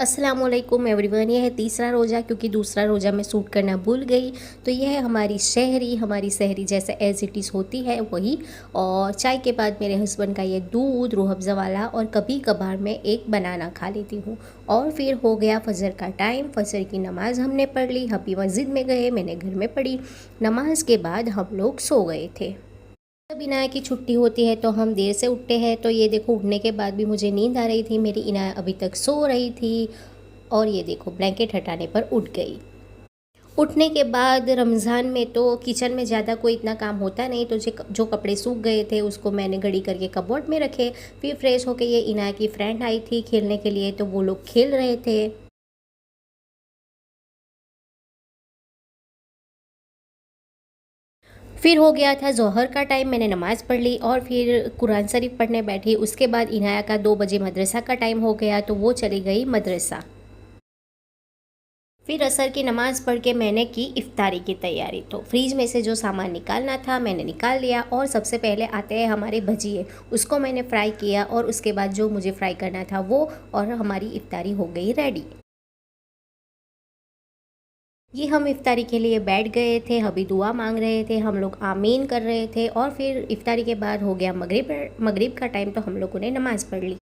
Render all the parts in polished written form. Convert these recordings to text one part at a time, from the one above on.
अस्सलामुअलैकुम एवरीवन। यह है तीसरा रोज़ा, क्योंकि दूसरा रोज़ा मैं सूट करना भूल गई। तो यह है हमारी सहरी जैसे एज इट इज़ होती है वही। और चाय के बाद मेरे हस्बैंड का ये दूध रूह अफ़ज़ा वाला, और कभी कभार मैं एक बनाना खा लेती हूँ। और फिर हो गया फजर का टाइम। फजर की नमाज़ हमने पढ़ ली, अभी मस्जिद में गए, मैंने घर में पढ़ी। नमाज के बाद हम लोग सो गए थे। जब इनाया की छुट्टी होती है तो हम देर से उठते हैं। तो ये देखो, उठने के बाद भी मुझे नींद आ रही थी, मेरी इनाया अभी तक सो रही थी। और ये देखो, ब्लैंकेट हटाने पर उठ गई। उठने के बाद रमज़ान में तो किचन में ज़्यादा कोई इतना काम होता नहीं, तो जो कपड़े सूख गए थे उसको मैंने घड़ी करके कबोर्ड में रखे। फिर फ्रेश होके ये इनाया की फ्रेंड आई थी खेलने के लिए, तो वो लोग खेल रहे थे। फिर हो गया था ज़ोहर का टाइम, मैंने नमाज़ पढ़ ली और फिर कुरान शरीफ पढ़ने बैठी। उसके बाद इनाया का 2 बजे मदरसा का टाइम हो गया, तो वो चली गई मदरसा। फिर असर की नमाज़ पढ़ के मैंने की इफ्तारी की तैयारी। तो फ्रिज में से जो सामान निकालना था मैंने निकाल लिया। और सबसे पहले आते हैं हमारे भजिए, उसको मैंने फ्राई किया और उसके बाद जो मुझे फ्राई करना था वो, और हमारी इफ्तारी हो गई रेडी। ये हम इफ्तारी के लिए बैठ गए थे, अभी दुआ मांग रहे थे, हम लोग आमीन कर रहे थे। और फिर इफ्तारी के बाद हो गया मगरिब का टाइम, तो हम लोगों ने नमाज़ पढ़ ली।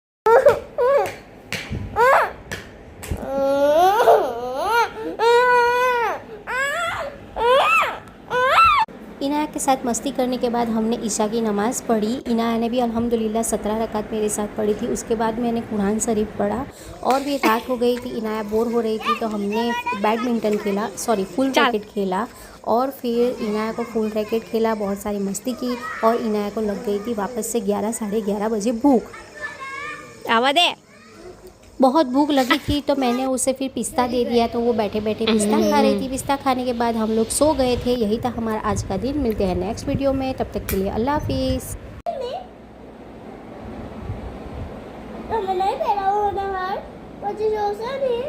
इनाया के साथ मस्ती करने के बाद हमने ईशा की नमाज़ पढ़ी। इनाया ने भी अल्हम्दुलिल्लाह 17 रकात मेरे साथ पढ़ी थी। उसके बाद मैंने कुरान शरीफ पढ़ा। और भी रात हो गई थी, इनाया बोर हो रही थी, तो हमने बैडमिंटन खेला, सॉरी फुल रैकेट खेला। और फिर इनाया को फुल रैकेट खेला, बहुत सारी मस्ती की। और इनाया को लग गई थी वापस से 11 साढ़े 11 बजे भूख। आवा दे। बहुत भूख लगी थी, तो मैंने उसे फिर पिस्ता दे दिया, तो वो बैठे बैठे पिस्ता खा रही थी। पिस्ता खाने के बाद हम लोग सो गए थे। यही था हमारा आज का दिन। मिलते हैं नेक्स्ट वीडियो में, तब तक के लिए अल्लाह हाफिज़। नहीं पहला वो नहार 25 नहीं